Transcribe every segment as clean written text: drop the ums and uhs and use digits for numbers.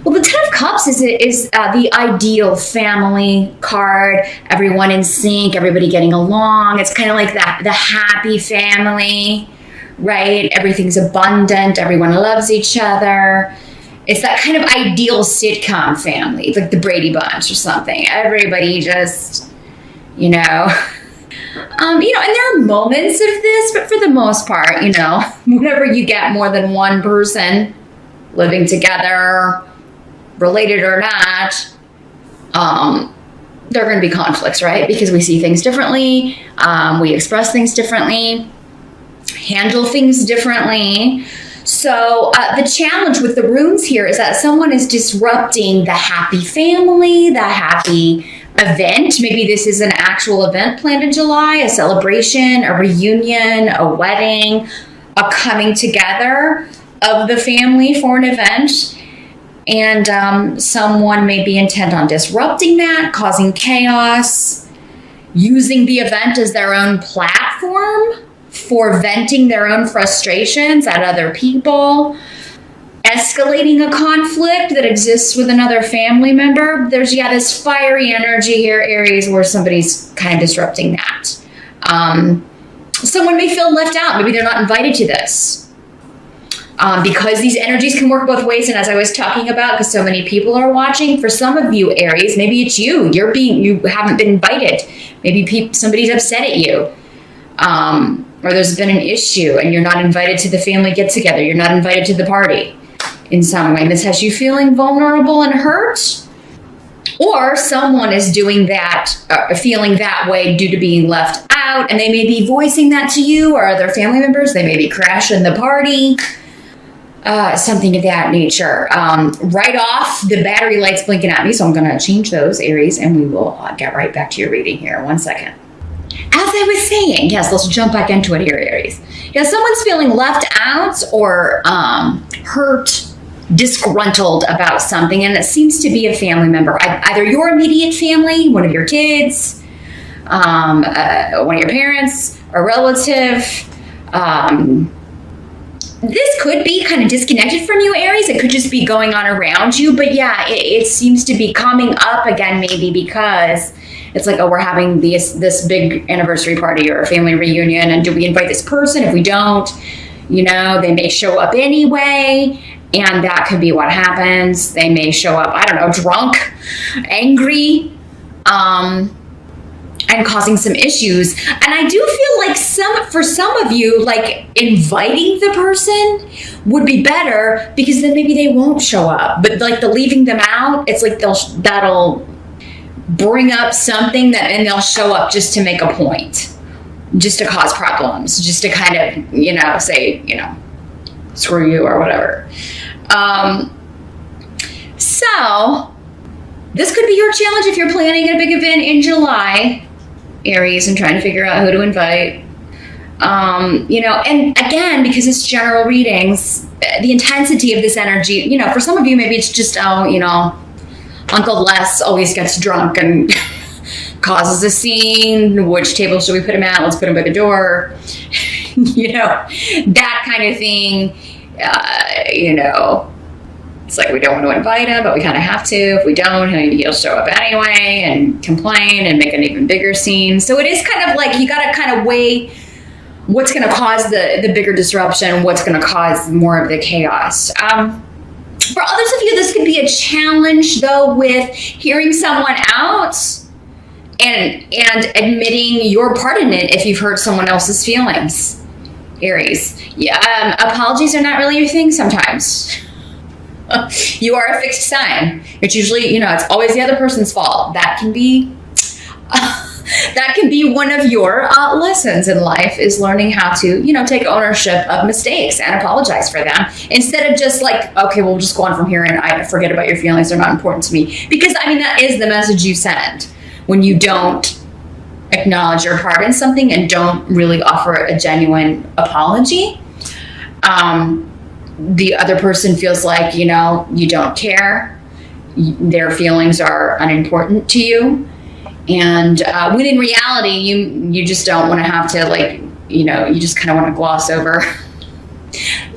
Well, the Ten of Cups is the ideal family card. Everyone in sync, everybody getting along. It's kind of like that, the happy family, right? Everything's abundant. Everyone loves each other. It's that kind of ideal sitcom family, like the Brady Bunch or something. Everybody just, you know, and there are moments of this, but for the most part, whenever you get more than one person living together, related or not, there are going to be conflicts, right? Because we see things differently, we express things differently, handle things differently. So the challenge with the runes here is that someone is disrupting the happy family, the happy event. Maybe this is an actual event planned in July, a celebration, a reunion, a wedding, a coming together of the family for an event. And someone may be intent on disrupting that, causing chaos, using the event as their own platform for venting their own frustrations at other people, escalating a conflict that exists with another family member. There's this fiery energy here, Aries, where somebody's kind of disrupting that. Someone may feel left out. Maybe they're not invited to this. Because these energies can work both ways, and as I was talking about, because so many people are watching, for some of you, Aries, maybe it's you. You haven't been invited. Maybe somebody's upset at you. Or there's been an issue and you're not invited to the family get-together. You're not invited to the party in some way. This has you feeling vulnerable and hurt. Or someone is doing that, feeling that way due to being left out, and they may be voicing that to you or other family members. They may be crashing the party, something of that nature. Right off, the battery light's blinking at me, so I'm going to change those, Aries, and we will get right back to your reading here. 1 second. As I was saying, yes, let's jump back into it here, Aries. Someone's feeling left out or hurt, disgruntled about something, and it seems to be a family member. Either your immediate family, one of your kids, one of your parents, a relative. This could be kind of disconnected from you, Aries. It could just be going on around you. But yeah, it seems to be coming up again, maybe because it's like, oh, we're having this big anniversary party or a family reunion, and do we invite this person? If we don't, they may show up anyway, and that could be what happens. They may show up, I don't know, drunk, angry, and causing some issues. And I do feel like for some of you, like inviting the person would be better, because then maybe they won't show up. But like the leaving them out, it's like that'll bring up something and they'll show up just to make a point, just to cause problems, just to kind of, say, screw you or whatever. So this could be your challenge if you're planning a big event in July, Aries, and trying to figure out who to invite. And again, because it's general readings, the intensity of this energy, for some of you, maybe it's just, Uncle Les always gets drunk and causes a scene. Which table should we put him at? Let's put him by the door. That kind of thing. It's like we don't want to invite him, but we kind of have to. If we don't, he'll show up anyway and complain and make an even bigger scene. So it is kind of like you got to kind of weigh what's going to cause the bigger disruption, what's going to cause more of the chaos. For others of you, this could be a challenge, though, with hearing someone out and admitting your part in it if you've hurt someone else's feelings, Aries. Yeah, apologies are not really your thing sometimes. You are a fixed sign. It's usually, it's always the other person's fault. That can be one of your lessons in life, is learning how to, take ownership of mistakes and apologize for them, instead of just like, okay, we'll just go on from here and I forget about your feelings. They're not important to me. Because that is the message you send when you don't acknowledge your part in something and don't really offer a genuine apology. The other person feels like, you don't care. Their feelings are unimportant to you. And when in reality, you just don't want to have to, you just kind of want to gloss over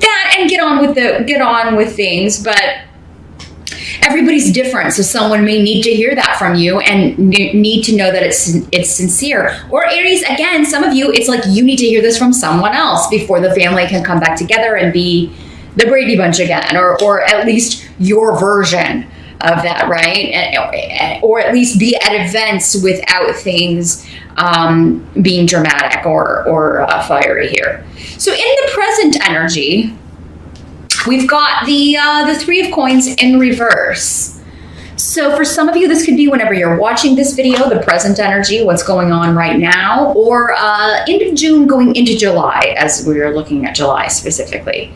that and get on with things. But everybody's different. So someone may need to hear that from you and need to know that it's sincere. Or Aries, again, some of you, it's like you need to hear this from someone else before the family can come back together and be the Brady Bunch again, or at least your version of that, right? Or at least be at events without things being dramatic or fiery here. So in the present energy, we've got the Three of Coins in reverse. So for some of you, this could be whenever you're watching this video, the present energy, what's going on right now, or end of June going into July, as we're looking at July specifically.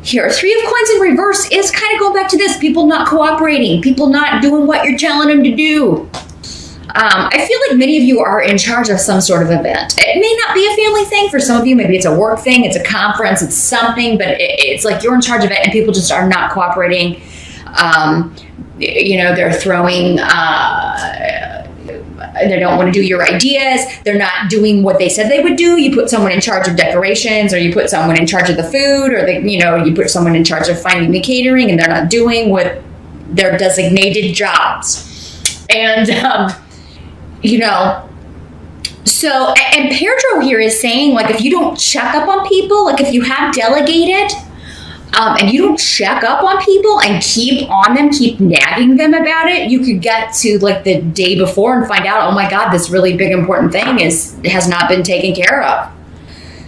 Here, Three of Coins in reverse is kind of going back to this, people not cooperating, people not doing what you're telling them to do. I feel like many of you are in charge of some sort of event. It may not be a family thing. For some of you, maybe it's a work thing, it's a conference, it's something, but it's like you're in charge of it and people just are not cooperating. You know, they're throwing, they don't want to do your ideas. They're not doing what they said they would do. You put someone in charge of decorations, or you put someone in charge of the food, or you put someone in charge of finding the catering, and they're not doing what their designated jobs. And, so, and Pedro here is saying, like, if you don't check up on people, like if you have delegated, and you don't check up on people and keep on them, keep nagging them about it, you could get to like the day before and find out, oh my God, this really big important thing has not been taken care of.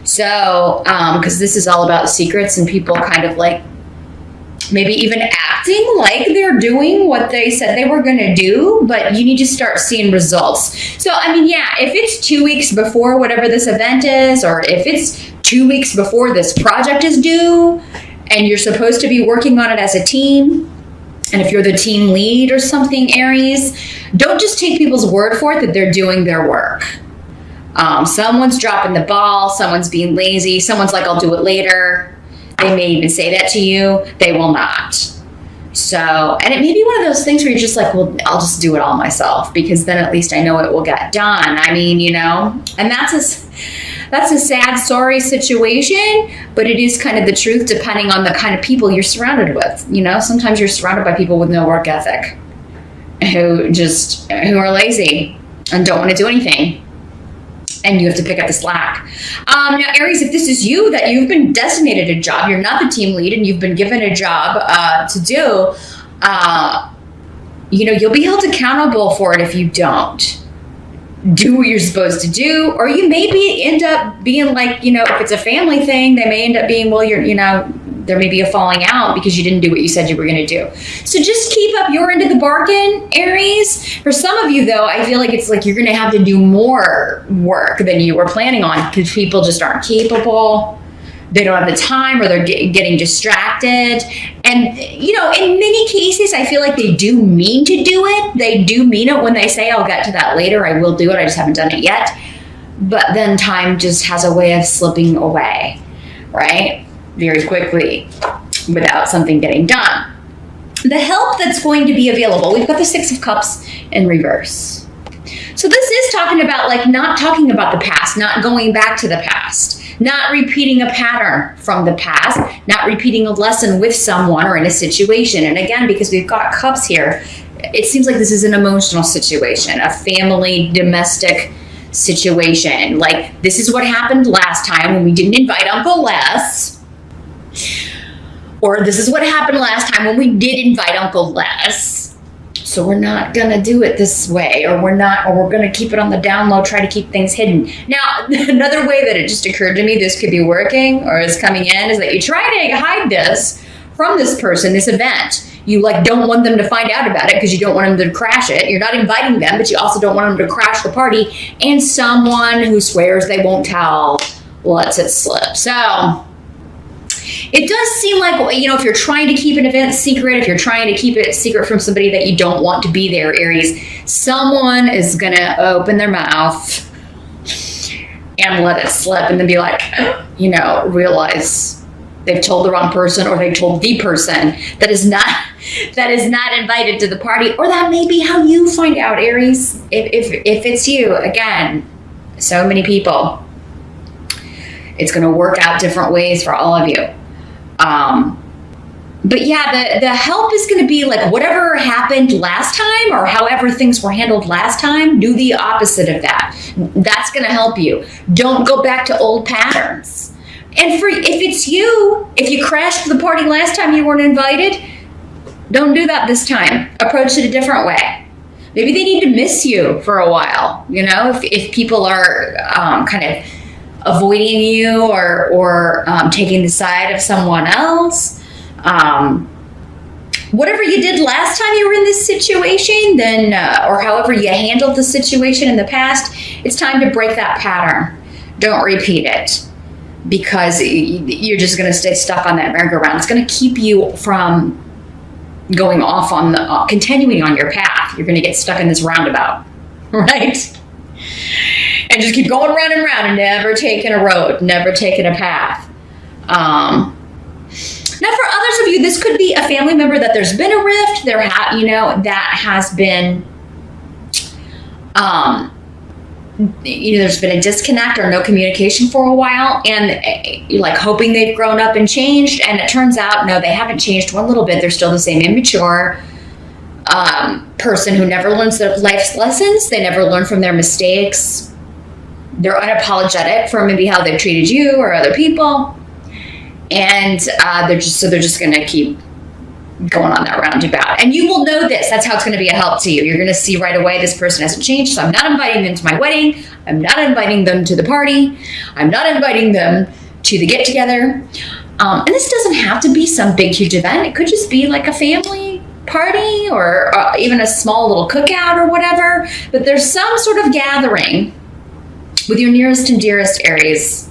So, because this is all about secrets and people kind of like maybe even acting like they're doing what they said they were going to do, but you need to start seeing results. So, I mean, yeah, if it's 2 weeks before whatever this event is, or if it's 2 weeks before this project is due, and you're supposed to be working on it as a team, and if you're the team lead or something, Aries, don't just take people's word for it that they're doing their work. Someone's dropping the ball, someone's being lazy, someone's like, I'll do it later. They may even say that to you. They will not. So, and it may be one of those things where you're just like, well, I'll just do it all myself, because then at least I know it will get done. I mean, and that's a sad, sorry situation, but it is kind of the truth depending on the kind of people you're surrounded with. Sometimes you're surrounded by people with no work ethic who are lazy and don't want to do anything. And you have to pick up the slack. Now, Aries, if this is you, that you've been designated a job, you're not the team lead, and you've been given a job to do, you'll be held accountable for it if you don't do what you're supposed to do. Or you maybe end up being like, if it's a family thing, they may end up being, well, there may be a falling out because you didn't do what you said you were going to do. So just keep up your end of the bargain, Aries. For some of you, though, I feel like it's like you're going to have to do more work than you were planning on, because people just aren't capable. They don't have the time, or they're getting distracted. And, in many cases, I feel like they do mean to do it. They do mean it when they say, I'll get to that later. I will do it. I just haven't done it yet. But then time just has a way of slipping away, right? Very quickly without something getting done. The help that's going to be available, we've got the Six of Cups in reverse. So this is talking about like not talking about the past, not going back to the past, not repeating a pattern from the past, not repeating a lesson with someone or in a situation. And again, because we've got cups here, it seems like this is an emotional situation, a family, domestic situation. Like, this is what happened last time when we didn't invite Uncle Les. Or this is what happened last time when we did invite Uncle Les. So we're not going to do it this way, or we're going to keep it on the down low, try to keep things hidden. Now, another way that it just occurred to me this could be working or is coming in is that you try to hide this from this person, this event. You don't want them to find out about it because you don't want them to crash it. You're not inviting them, but you also don't want them to crash the party. And someone who swears they won't tell lets it slip. So it does seem like, if you're trying to keep an event secret, if you're trying to keep it secret from somebody that you don't want to be there, Aries, someone is going to open their mouth and let it slip and then be like, realize they've told the wrong person, or they've told the person that is not invited to the party. Or that may be how you find out, Aries, if it's you. Again, so many people. It's going to work out different ways for all of you. But yeah, the help is going to be like whatever happened last time or however things were handled last time, do the opposite of that. That's going to help you. Don't go back to old patterns. And if it's you, if you crashed the party last time you weren't invited, don't do that this time. Approach it a different way. Maybe they need to miss you for a while. You know, if people are kind of avoiding you or taking the side of someone else, whatever you did last time you were in this situation, then or however you handled the situation in the past, it's time to break that pattern. Don't repeat it, because you're just going to stay stuck on that merry-go-round. It's going to keep you from going off on the continuing on your path. You're going to get stuck in this roundabout, right? And just keep going round and round and never taking a road, never taking a path. Now, for others of you, this could be a family member that there's been a rift. That has been, there's been a disconnect or no communication for a while, and you're like hoping they've grown up and changed, and it turns out, no, they haven't changed one little bit. They're still the same immature person who never learns their life's lessons. They never learn from their mistakes. They're unapologetic for maybe how they've treated you or other people. And they're just going to keep going on that roundabout. And you will know this. That's how it's going to be a help to you. You're going to see right away this person hasn't changed, so I'm not inviting them to my wedding. I'm not inviting them to the party. I'm not inviting them to the get-together. And this doesn't have to be some big, huge event. It could just be like a family party or even a small little cookout or whatever. But there's some sort of gathering with your nearest and dearest Aries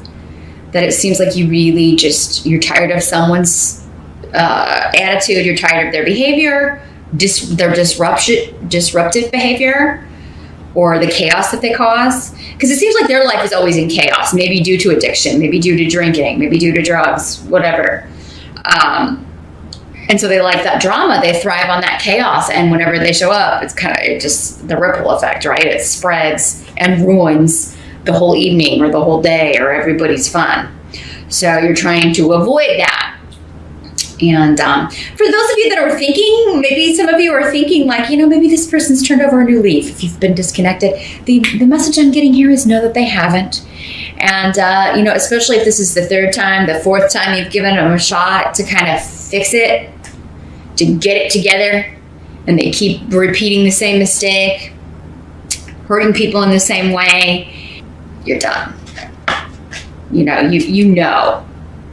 that it seems like you really you're tired of someone's attitude, you're tired of their behavior, their disruptive behavior, or the chaos that they cause. Because it seems like their life is always in chaos, maybe due to addiction, maybe due to drinking, maybe due to drugs, whatever. And so they like that drama, they thrive on that chaos, and whenever they show up, it's kind of just the ripple effect, right? It spreads and ruins the whole evening or the whole day or everybody's fun. So you're trying to avoid that. And for those of you that are thinking, maybe some of you are thinking like, maybe this person's turned over a new leaf. If you've been disconnected, the message I'm getting here is no, that they haven't. And, especially if this is the third time, the fourth time you've given them a shot to kind of fix it, to get it together, and they keep repeating the same mistake, hurting people in the same way, you're done. You know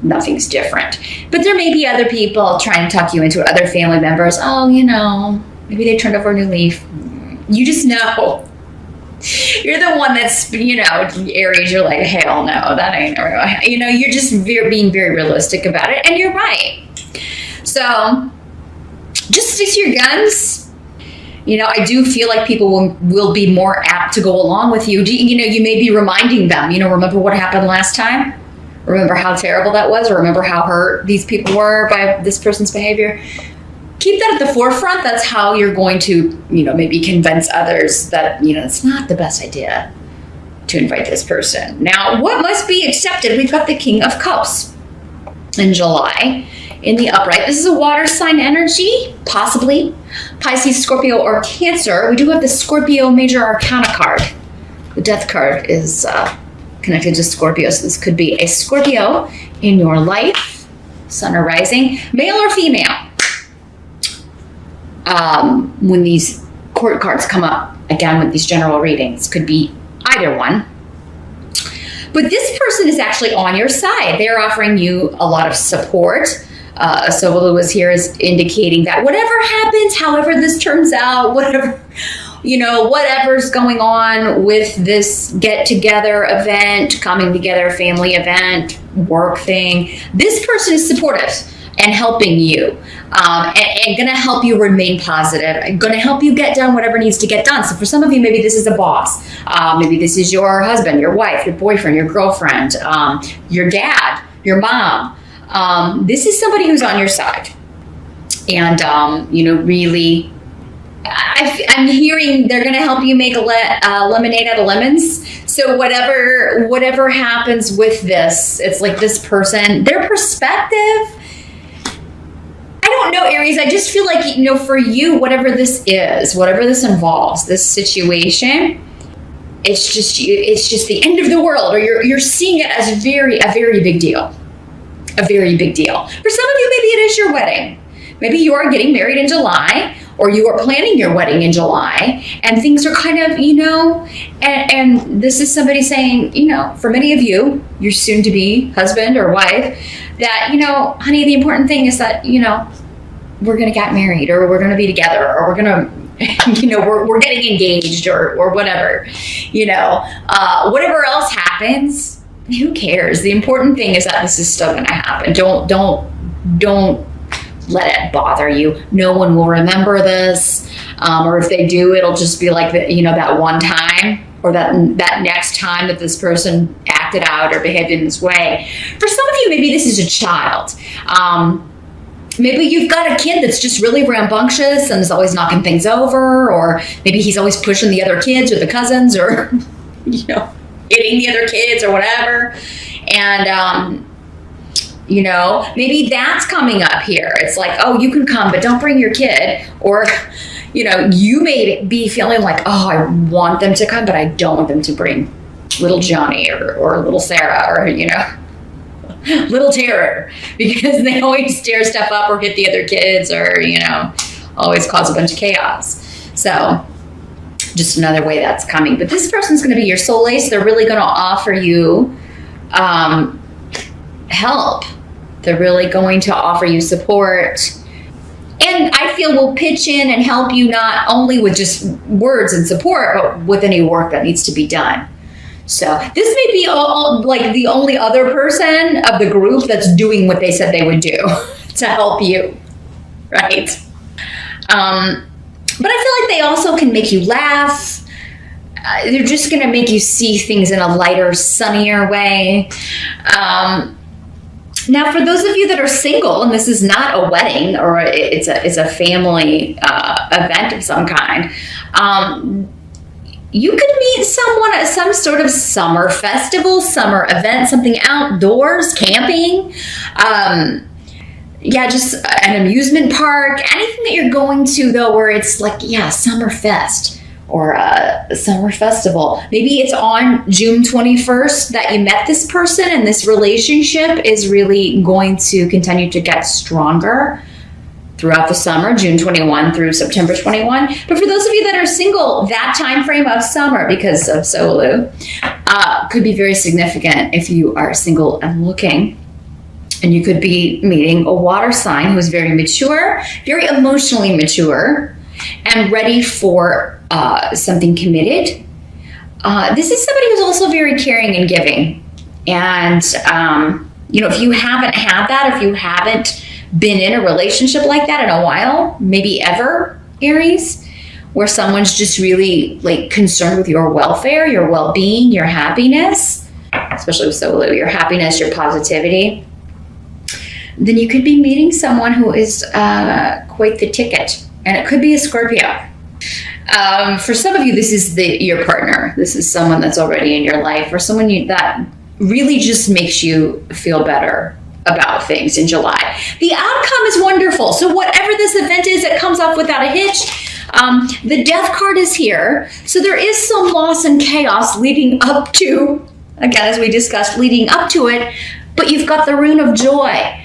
nothing's different. But there may be other people trying to talk you into it, other family members. Oh, maybe they turned over a new leaf. You just know. You're the one that's, Aries, you're like, hell no, that ain't real. You're just being very realistic about it, and you're right. So just stick to your guns. I do feel like people will be more apt to go along with you. You may be reminding them, remember what happened last time? Remember how terrible that was? Or remember how hurt these people were by this person's behavior? Keep that at the forefront. That's how you're going to, maybe convince others that, it's not the best idea to invite this person. Now, what must be accepted? We've got the King of Cups in July. In the upright, this is a water sign energy, possibly Pisces, Scorpio, or Cancer. We do have the Scorpio Major Arcana card. The Death card is connected to Scorpio, so this could be a Scorpio in your life, sun or rising, male or female. When these court cards come up, again with these general readings, could be either one. But this person is actually on your side. They're offering you a lot of support. So Lewis here is indicating that whatever happens, however this turns out, whatever's going on with this get-together event, coming together, family event, work thing, this person is supportive and helping you and going to help you remain positive and going to help you get done whatever needs to get done. So for some of you, maybe this is a boss. Maybe this is your husband, your wife, your boyfriend, your girlfriend, your dad, your mom. This is somebody who's on your side. And, really, I'm hearing they're going to help you make a lemonade out of lemons. So whatever happens with this, it's like this person, their perspective, I don't know, Aries. I just feel like, for you, whatever this is, whatever this involves, this situation, it's just the end of the world, or you're seeing it as a very big deal. A very big deal. For some of you, maybe it is your wedding. Maybe you are getting married in July, or you are planning your wedding in July, and things are kind of, and this is somebody saying, for many of you, your soon-to-be husband or wife, that, honey, the important thing is that, we're going to get married, or we're going to be together, or we're going to, we're getting engaged, or whatever, whatever else happens, who cares? The important thing is that this is still going to happen. Don't let it bother you. No one will remember this, or if they do, it'll just be like that one time, or that next time that this person acted out or behaved in this way. For some of you, maybe this is a child. Maybe you've got a kid that's just really rambunctious and is always knocking things over, or maybe he's always pushing the other kids or the cousins, or hitting the other kids or whatever. And maybe that's coming up here. It's like, oh, you can come, but don't bring your kid. Or, you may be feeling like, oh, I want them to come, but I don't want them to bring little Johnny or little Sarah, or, little Terror, because they always stir stuff up or hit the other kids, or, always cause a bunch of chaos. So just another way that's coming. But this person's going to be your soulmate. So they're really going to offer you help. They're really going to offer you support. And I feel will pitch in and help you not only with just words and support, but with any work that needs to be done. So this may be like the only other person of the group that's doing what they said they would do to help you, right? But I feel like they also can make you laugh. They're just going to make you see things in a lighter, sunnier way. Now, for those of you that are single, and this is not a wedding, or it's a family event of some kind, you could meet someone at some sort of summer festival, summer event, something outdoors, camping, just an amusement park, anything that you're going to, though, where it's like, summer fest or a summer festival. Maybe it's on June 21st that you met this person, and this relationship is really going to continue to get stronger throughout the summer, June 21 through September 21. But for those of you that are single, that time frame of summer, because of Solu, could be very significant if you are single and looking. And you could be meeting a water sign who's very mature, very emotionally mature, and ready for something committed. This is somebody who's also very caring and giving. And, if you haven't had that, if you haven't been in a relationship like that in a while, maybe ever, Aries, where someone's just really like concerned with your welfare, your well-being, your happiness, especially with Solu, your happiness, your positivity, then you could be meeting someone who is quite the ticket. And it could be a Scorpio. For some of you, this is your partner. This is someone that's already in your life, or someone that really just makes you feel better about things in July. The outcome is wonderful. So whatever this event is, it comes off without a hitch. The death card is here. So there is some loss and chaos leading up to, again, as we discussed, leading up to it. But you've got the rune of joy.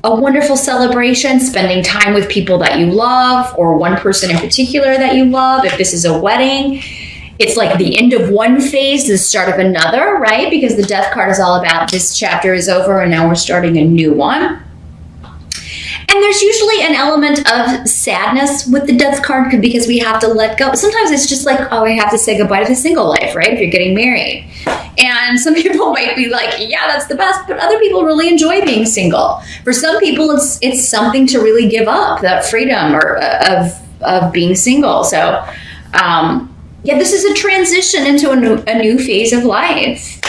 A wonderful celebration, spending time with people that you love, or one person in particular that you love. If this is a wedding, it's like the end of one phase, the start of another, right? Because the death card is all about this chapter is over and now we're starting a new one. And there's usually an element of sadness with the death card because we have to let go. Sometimes it's just like, oh, I have to say goodbye to the single life, right? If you're getting married. And some people might be like, yeah, that's the best. But other people really enjoy being single. For some people, it's something to really give up, that freedom of being single. So, this is a transition into a new phase of life.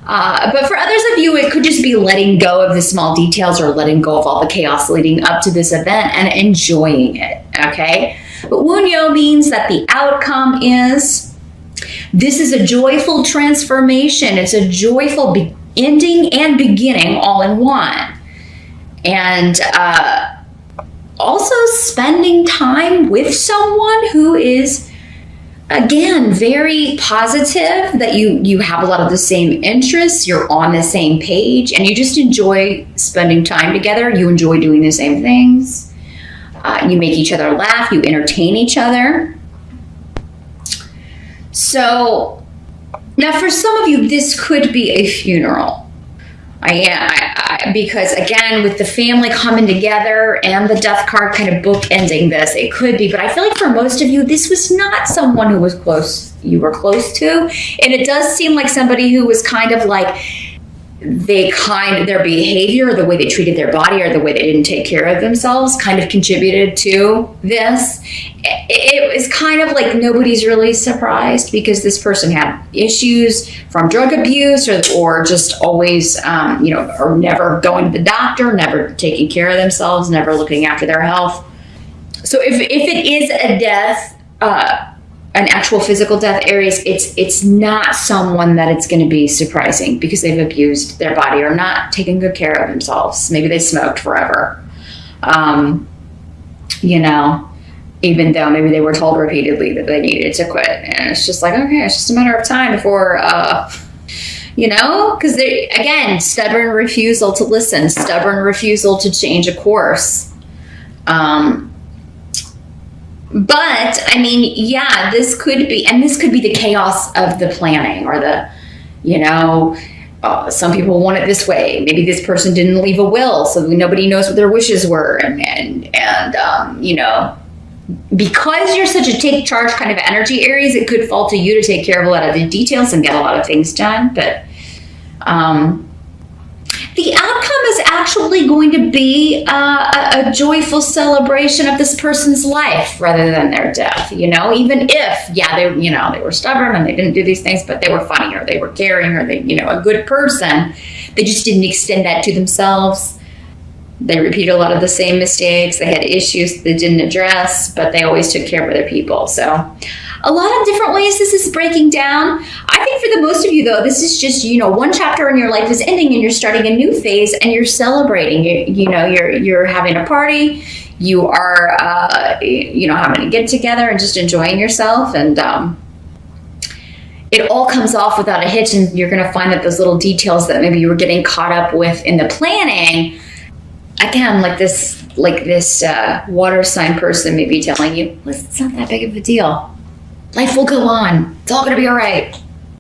But for others of you, it could just be letting go of the small details or letting go of all the chaos leading up to this event and enjoying it, okay? But Wunyo means that the outcome is, this is a joyful transformation. It's a joyful ending and beginning all in one. And also spending time with someone who is, again, very positive, that you have a lot of the same interests, you're on the same page, and you just enjoy spending time together. You enjoy doing the same things. You make each other laugh, you entertain each other. So now for some of you, this could be a funeral. Because again, with the family coming together and the death card kind of bookending this, it could be. But I feel like for most of you, this was not someone who was close, you were close to. And it does seem like somebody who was kind of like, their behavior, the way they treated their body, or the way they didn't take care of themselves kind of contributed to this. It was kind of like nobody's really surprised, because this person had issues from drug abuse or just always, or never going to the doctor, never taking care of themselves, never looking after their health. So if it is a death, an actual physical death, Aries, it's not someone that it's going to be surprising, because they've abused their body or not taken good care of themselves. Maybe they smoked forever, even though maybe they were told repeatedly that they needed to quit. And it's just like, okay, it's just a matter of time before, because they, again, stubborn refusal to listen, stubborn refusal to change a course. But I mean, yeah, this could be the chaos of the planning, or the, some people want it this way. Maybe this person didn't leave a will, so nobody knows what their wishes were. And because you're such a take charge kind of energy, Aries, it could fall to you to take care of a lot of the details and get a lot of things done. But, the outcome is actually going to be a joyful celebration of this person's life rather than their death, even if, they were stubborn and they didn't do these things, but they were funny, or they were caring, or they, a good person. They just didn't extend that to themselves. They repeated a lot of the same mistakes. They had issues they didn't address, but they always took care of other people. So a lot of different ways this is breaking down. I think for the most of you, though, this is just, one chapter in your life is ending and you're starting a new phase and you're celebrating. You're having a party. You are, having a get together and just enjoying yourself. And it all comes off without a hitch. And you're going to find that those little details that maybe you were getting caught up with in the planning, again, like this water sign person may be telling you, listen, it's not that big of a deal. Life will go on. It's all going to be all right.